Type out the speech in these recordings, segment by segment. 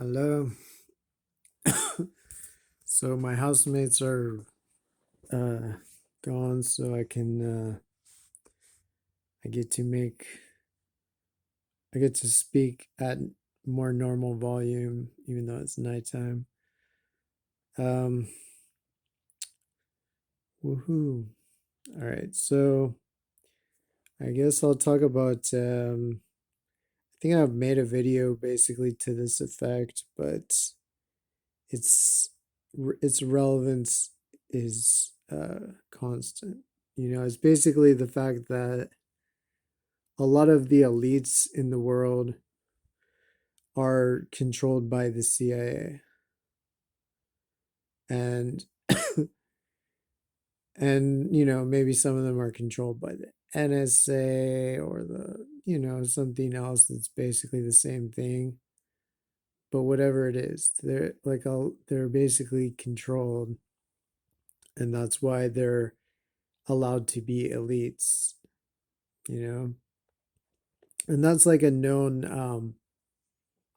Hello. So my housemates are uh gone, so I get to make I get to speak at more normal volume even though it's nighttime. Um Woohoo. All right. So I guess I'll talk about I think I've made a video basically to this effect, but its its relevance is constant. It's basically the fact that a lot of the elites in the world are controlled by the CIA, and maybe some of them are controlled by the NSA or something else that's basically the same thing. But whatever it is, they're basically controlled, and that's why they're allowed to be elites, you know. And that's like a known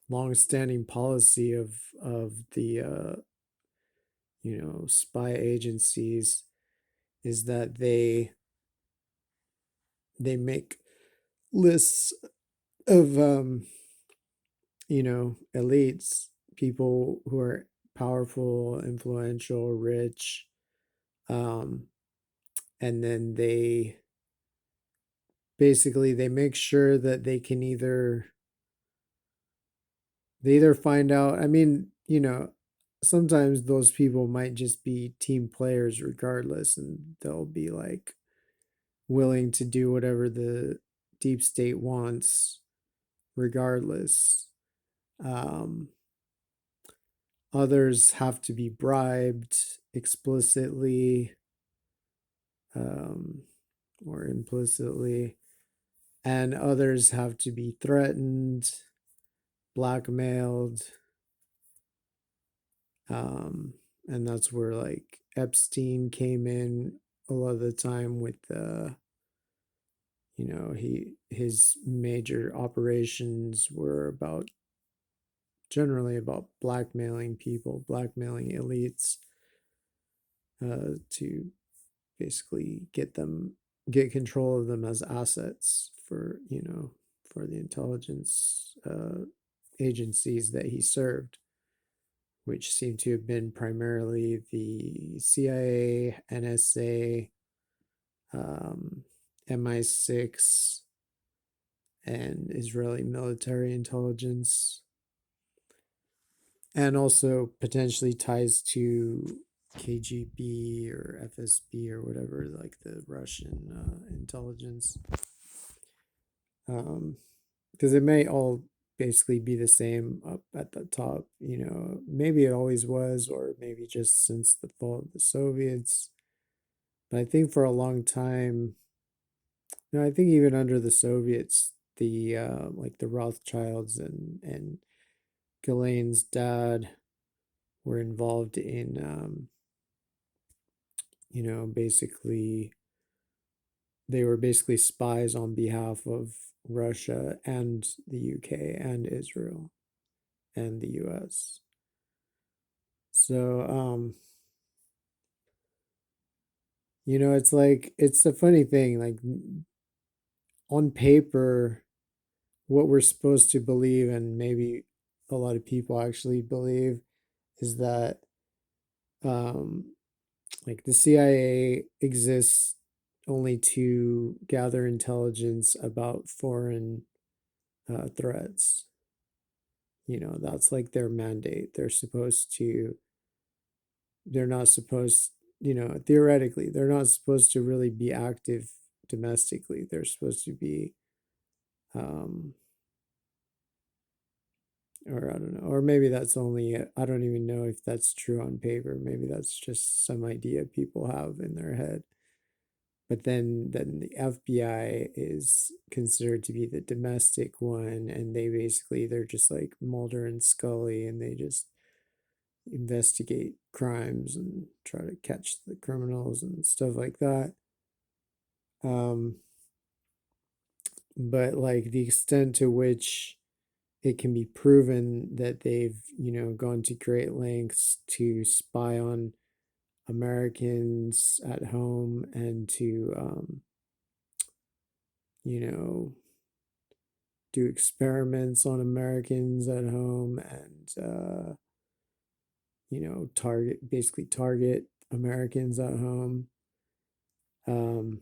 long-standing policy of the spy agencies, is that they make lists of elites, people who are powerful, influential, rich, um and then they make sure that they either find out, I mean, sometimes those people might just be team players regardless, and they'll be like willing to do whatever the deep state wants regardless. Um, Others have to be bribed explicitly, um, or implicitly, and others have to be threatened, blackmailed. And that's where like Epstein came in a lot of the time with his major operations were generally about blackmailing people, blackmailing elites, to basically get control of them as assets for the intelligence agencies that he served, which seem to have been primarily the CIA, NSA, um, MI6, and Israeli military intelligence, and also potentially ties to KGB or FSB or whatever, like the Russian intelligence. Because it may all basically be the same up at the top. Maybe it always was, or maybe just since the fall of the Soviets. But I think for a long time, no, I think even under the Soviets, the like the Rothschilds and Ghislaine's dad were involved in basically they were basically spies on behalf of Russia and the UK and Israel and the US. So it's like it's a funny thing, like on paper what we're supposed to believe, and maybe a lot of people actually believe, is that um like the CIA exists only to gather intelligence about foreign threats. That's like their mandate. They're not supposed, theoretically, they're not supposed to really be active domestically. They're supposed to be, um, or I don't know, or maybe that's only, I don't even know if that's true on paper. Maybe that's just some idea people have in their head. But then the FBI is considered to be the domestic one, and they're just like Mulder and Scully, and they just investigate crimes and try to catch the criminals and stuff like that. Um, but like the extent to which it can be proven that they've, gone to great lengths to spy on Americans at home and to, you know, do experiments on Americans at home and, basically target Americans at home. Um,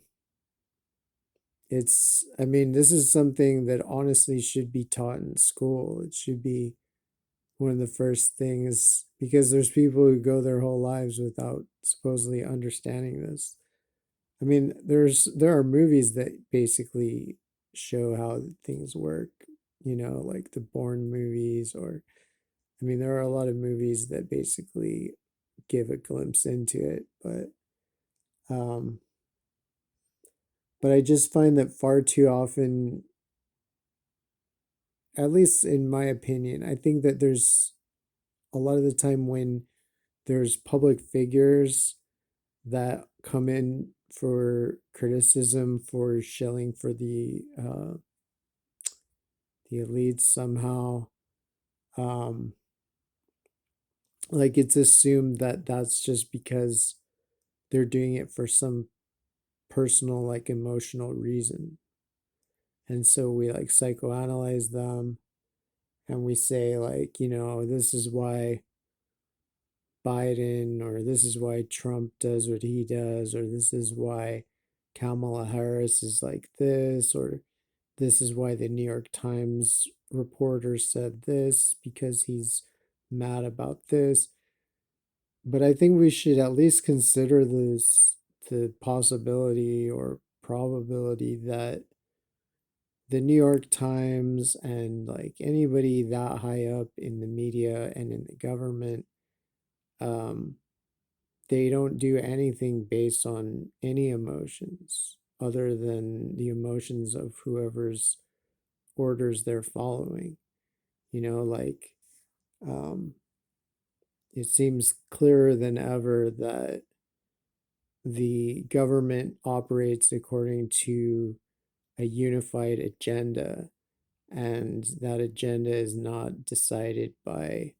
I mean, this is something that honestly should be taught in school. It should be one of the first things because there's people who go their whole lives without supposedly understanding this. I mean, there are movies that basically show how things work, like the Bourne movies, or I mean, there are a lot of movies that basically give a glimpse into it, um but I just find that far too often, at least in my opinion, I think that there's a lot of the time when there's public figures that come in for criticism for shilling for the elites somehow. Um, like it's assumed that that's just because they're doing it for some personal, like emotional reason. And so we like psychoanalyze them and we say, like, this is why Biden, or this is why Trump does what he does, or this is why Kamala Harris is like this, or this is why the New York Times reporter said this because he's mad about this. But I think we should at least consider the possibility or probability that the New York Times and like anybody that high up in the media and in the government, um, they don't do anything based on any emotions other than the emotions of whoever's orders they're following. Like um, it seems clearer than ever that the government operates according to a unified agenda, and that agenda is not decided by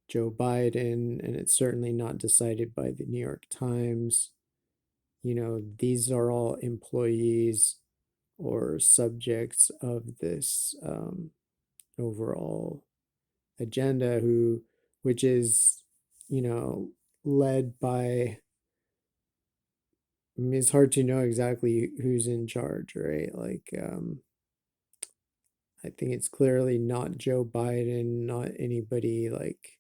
Joe Biden, and it's certainly not decided by the New York Times. These are all employees or subjects of this overall agenda, which is, you know, led by, I mean, it's hard to know exactly who's in charge, right? Like, I think it's clearly not Joe Biden, not anybody like,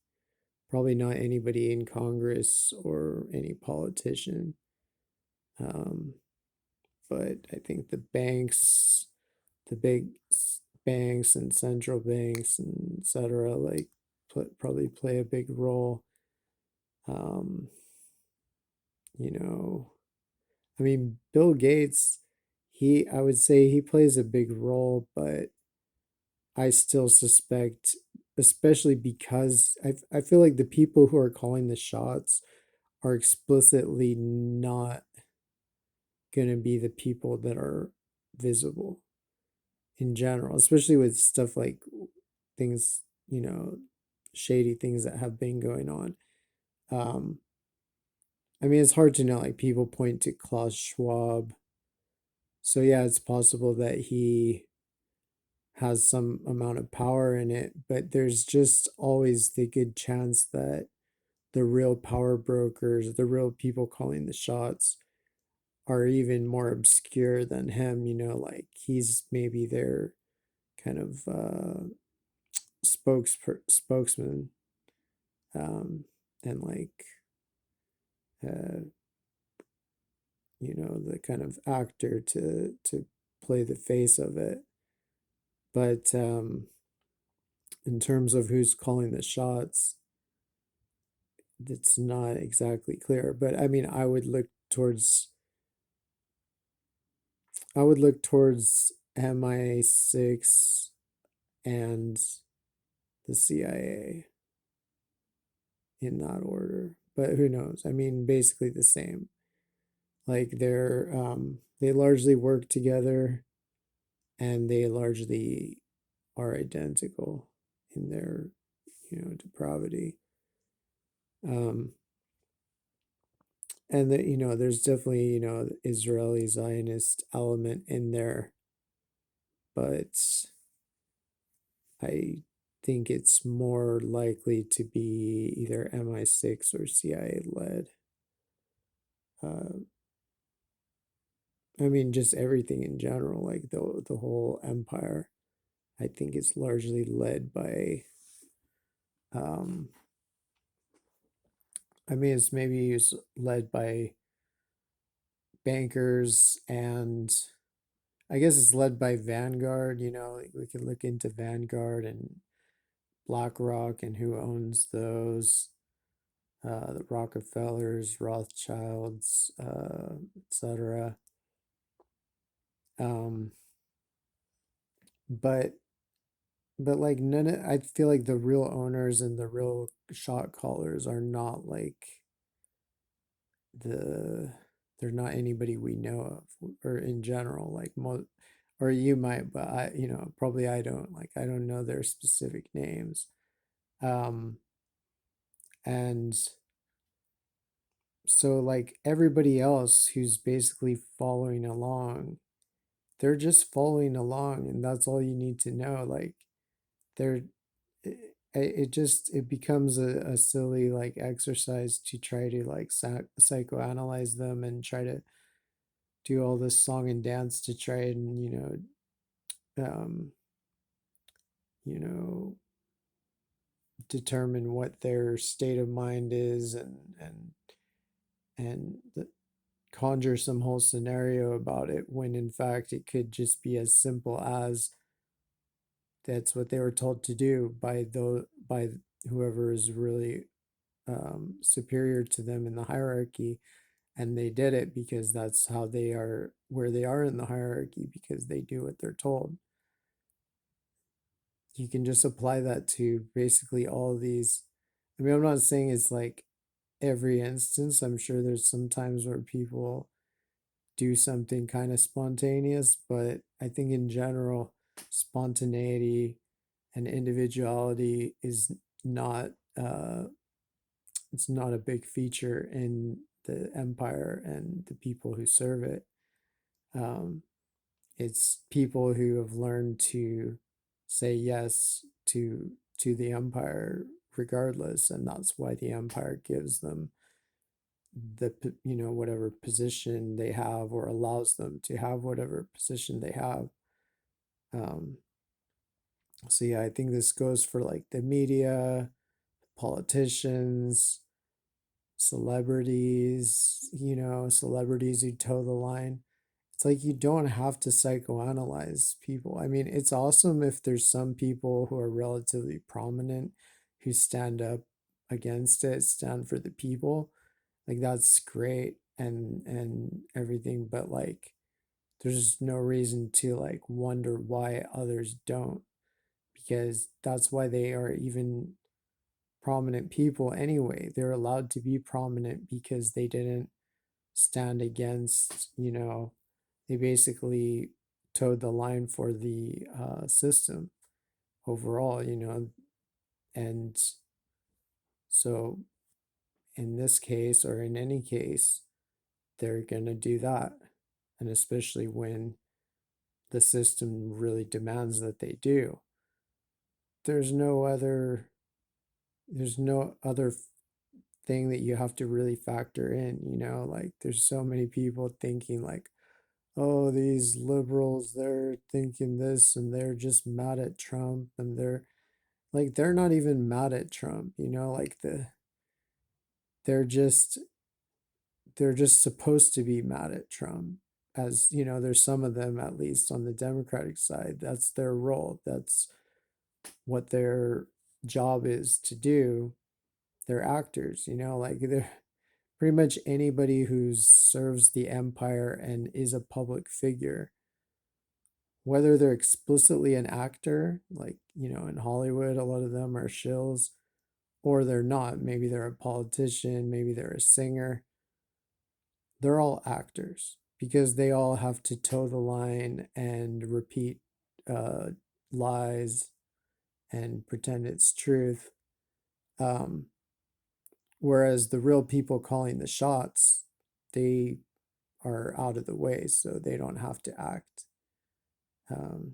probably not anybody in Congress or any politician. Um, but I think the banks, the big banks and central banks and etc., like probably play a big role. Um, you know, I mean, Bill Gates, I would say he plays a big role, but I still suspect, especially because I feel like the people who are calling the shots are explicitly not going to be the people that are visible in general, especially with stuff like things, shady things that have been going on. Um, I mean, it's hard to know. Like people point to Klaus Schwab. So yeah, it's possible that he has some amount of power in it, but there's just always the good chance that the real power brokers, the real people calling the shots, are even more obscure than him, like he's maybe their kind of spokesman, and like uh, the kind of actor to play the face of it. But in terms of who's calling the shots, it's not exactly clear. But I mean, I would look towards MI6 and the CIA in that order. But who knows? I mean, basically the same. Like they largely work together, and they largely are identical in their, depravity. Um, and that, there's definitely, Israeli Zionist element in there, but I think it's more likely to be either MI6 or CIA led. Uh, I mean, just everything in general, like the whole empire, I think it's largely led by, um, I mean, it's led by bankers, and I guess it's led by Vanguard. Like we could look into Vanguard and BlackRock and who owns those, the Rockefellers, Rothschilds, etc. Um, but like I feel like the real owners and the real shot callers are not like the they're not anybody we know of, or in general, like or you might, but I, probably I don't, like I don't know their specific names. Um, and so like everybody else who's basically following along, they're just following along, and that's all you need to know. Like they're it becomes a silly like exercise to try to like psychoanalyze them and try to do all this song and dance to try and um you know determine what their state of mind is, and conjure some whole scenario about it, when in fact it could just be as simple as that's what they were told to do by whoever is really superior to them in the hierarchy, and they did it because that's how they are where they are in the hierarchy, because they do what they're told. You can just apply that to basically all of these. I mean, I'm not saying it's like every instance. I'm sure there's some times where people do something kind of spontaneous, but I think in general, spontaneity and individuality is not it's not a big feature in the empire and the people who serve it. Um, it's people who have learned to say yes to the empire regardless, and that's why the empire gives them the whatever position they have, or allows them to have whatever position they have. Um, so yeah, I think this goes for like the media, politicians, celebrities, celebrities who toe the line. It's like you don't have to psychoanalyze people. I mean, it's awesome if there's some people who are relatively prominent who stand up against it, stand for the people. Like that's great, and everything, but like there's no reason to like wonder why others don't, because that's why they are even prominent people anyway. They're allowed to be prominent because they didn't stand against, they basically towed the line for the system overall, and so in this case, or in any case, they're going to do that. And especially when the system really demands that they do. There's no other there's no other thing that you have to really factor in, like there's so many people thinking like, oh, these liberals, they're thinking this and they're just mad at Trump, and they're not even mad at Trump, like they're just they're just supposed to be mad at Trump. As there's some of them, at least on the Democratic side, that's their role. That's what their job is to do. They're actors, like they're pretty much anybody who serves the empire and is a public figure, whether they're explicitly an actor, like, in Hollywood, a lot of them are shills, or they're not. Maybe they're a politician, maybe they're a singer. They're all actors because they all have to toe the line and repeat lies and pretend it's truth. Um, Whereas the real people calling the shots, they are out of the way, so they don't have to act. Um,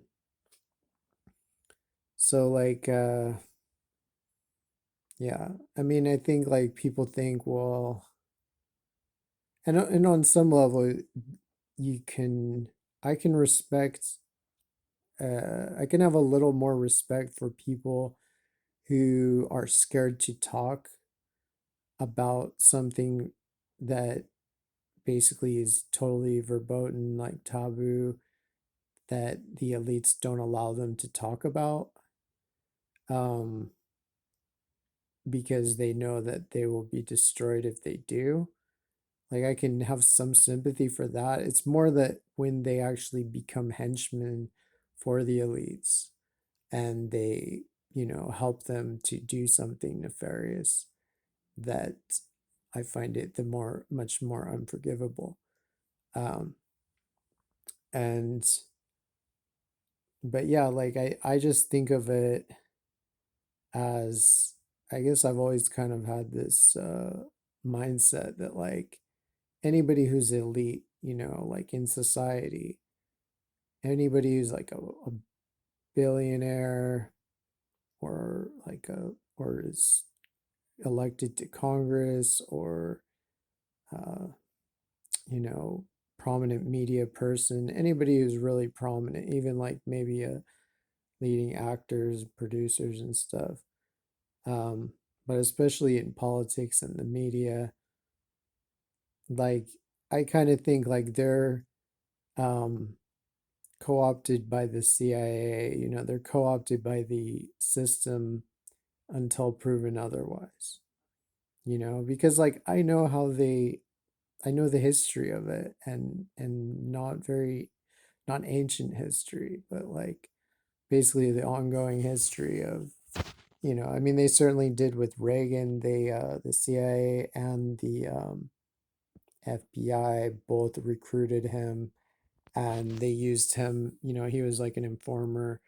so like yeah, I mean, I think like people think, well, and on some level, you can, I can respect, I can have a little more respect for people who are scared to talk about something that basically is totally verboten, like taboo, that the elites don't allow them to talk about, um, because they know that they will be destroyed if they do. Like, I can have some sympathy for that. It's more that when they actually become henchmen for the elites and they, help them to do something nefarious, that I find it much more unforgivable. Um, and but yeah, like I just think of it as, I guess I've always kind of had this mindset that like anybody who's elite, like in society, anybody who's like a billionaire or like or is elected to Congress or uh, you know, prominent media person, anybody who's really prominent, even like maybe a leading actors, producers and stuff. Um, but especially in politics and the media, like I kind of think like they're um co-opted by the CIA, they're co-opted by the system until proven otherwise. Because like I know the history of it, and not ancient history, but like basically the ongoing history of, I mean, they certainly did with Reagan. The CIA and the FBI both recruited him, and they used him. He was like an informer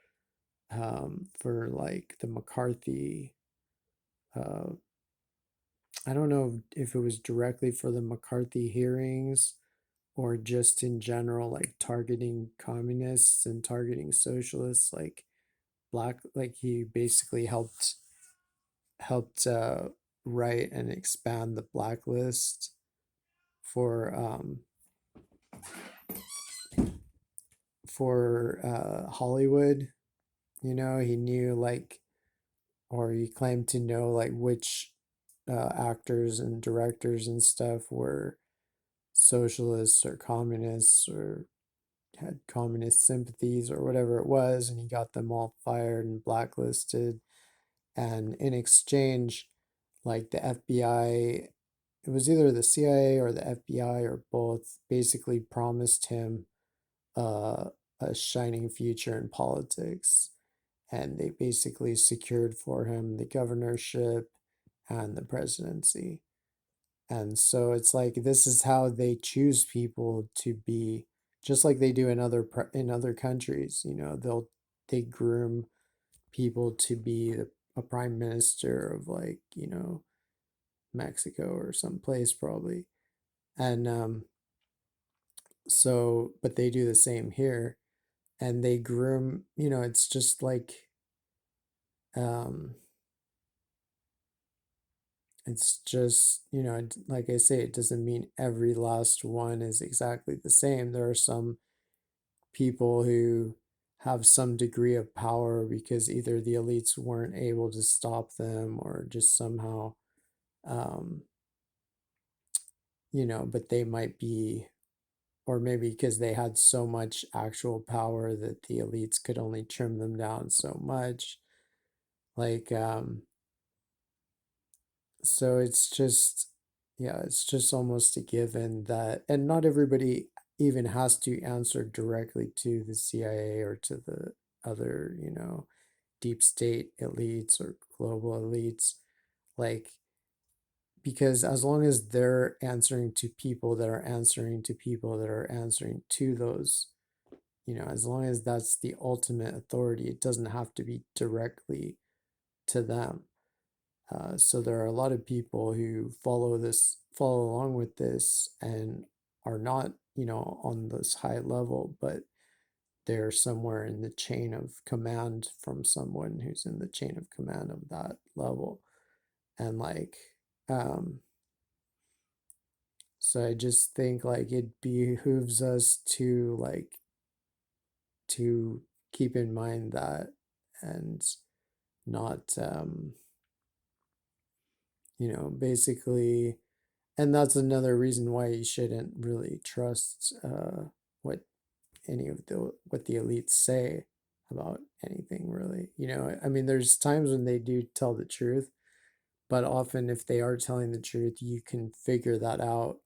for like the McCarthy. Uh, I don't know if it was directly for the McCarthy hearings or just in general, like targeting communists and targeting socialists, like like he basically helped write and expand the blacklist for Hollywood. He knew like, or he claimed to know like which actors and directors and stuff were socialists or communists or had communist sympathies or whatever it was, and he got them all fired and blacklisted. And in exchange, like the FBI, it was either the CIA or the FBI or both, basically promised him uh, a shining future in politics. And they basically secured for him the governorship and the presidency. And so it's like this is how they choose people to be, just like they do in in other countries. They groom people to be a prime minister of like Mexico or someplace probably. And so, but they do the same here, and they groom. It's just like um, it's just, like I say, it doesn't mean every last one is exactly the same. There are some people who have some degree of power because either the elites weren't able to stop them or just somehow, um, but they might be, or maybe because they had so much actual power that the elites could only trim them down so much. Like, so it's just, yeah, it's just almost a given that, and not everybody even has to answer directly to the CIA or to the other, deep state elites or global elites. Like, because as long as they're answering to people that are answering to people that are answering to those as long as that's the ultimate authority, it doesn't have to be directly to them. So there are a lot of people who follow along with this and are not, on this high level, but they're somewhere in the chain of command from someone who's in the chain of command of that level. And like, um, so I just think like it behooves us to keep in mind that and not, basically, and that's another reason why you shouldn't really trust what any of what the elites say about anything really. I mean, there's times when they do tell the truth, but often if they are telling the truth, you can figure that out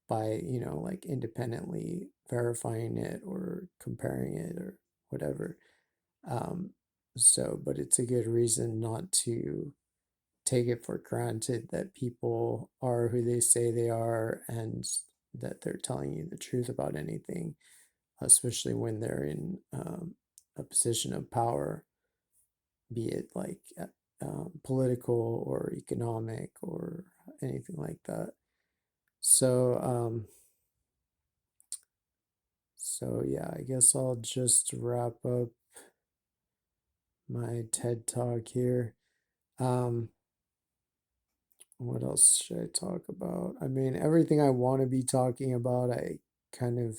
by, like independently verifying it or comparing it or whatever. Um, but it's a good reason not to take it for granted that people are who they say they are and that they're telling you the truth about anything, especially when they're in a position of power, be it like political or economic or anything like that. So, yeah, I guess I'll just wrap up my TED talk here. Um, what else should I talk about? I mean, everything I want to be talking about, I kind of,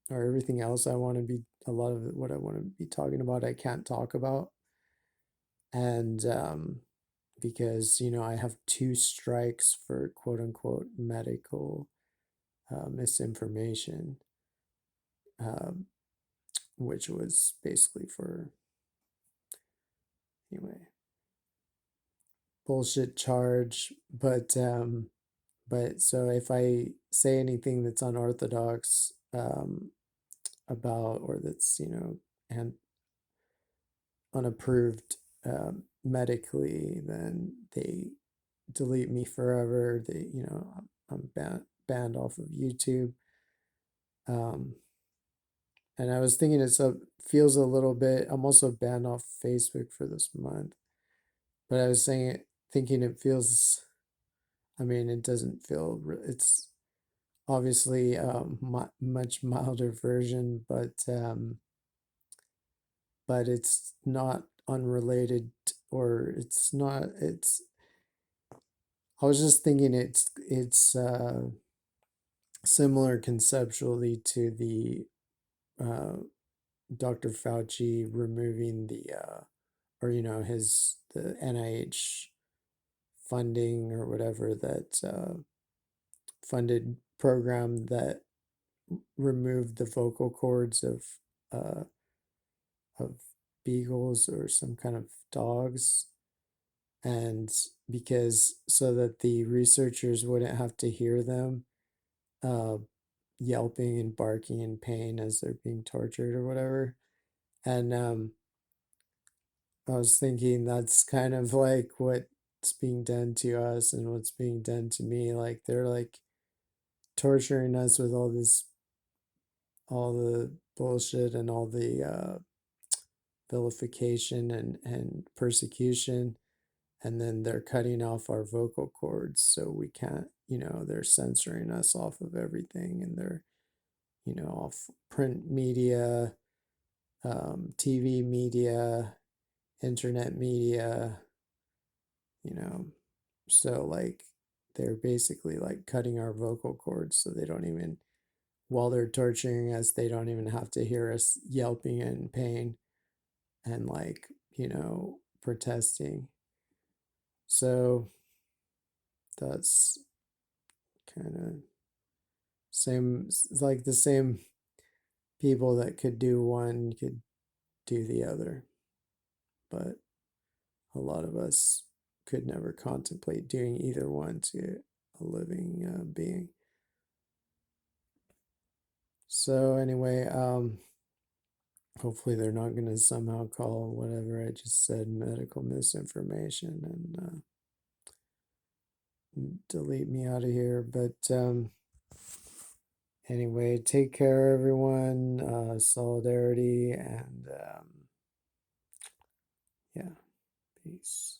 or everything else I want to be, a lot of what I want to be talking about, I can't talk about. And because, I have 2 strikes for quote unquote medical misinformation, um, which was basically for, anyway, bullshit charge. But so if I say anything that's unorthodox about, or that's, and unapproved medically, then they delete me forever. I'm banned off of YouTube. Um, and I was thinking feels a little bit. I'm also banned off Facebook for this month, but I was thinking it feels. I mean, it doesn't feel. It's obviously much milder version, but it's not unrelated, or it's not. It's. I was just thinking it's similar conceptually to the uh, Dr. Fauci removing or the NIH funding or whatever that funded program that removed the vocal cords uh, of beagles or some kind of dogs, and because so that the researchers wouldn't have to hear them uh, yelping and barking in pain as they're being tortured or whatever. And I was thinking that's kind of like what's being done to us and what's being done to me. Like they're like torturing us with all the bullshit and all the vilification and persecution. And then they're cutting off our vocal cords so we can't, they're censoring us off of everything, and they're, off print media, TV media, internet media, you know. So like they're basically like cutting our vocal cords so they don't even, while they're torturing us, they don't even have to hear us yelping in pain and like, protesting. So that's kind of same, like the same people that could do one could do the other, but a lot of us could never contemplate doing either one to a living being. So anyway, hopefully they're not going to somehow call whatever I just said medical misinformation and delete me out of here. But Anyway, take care, everyone. Solidarity and yeah, peace.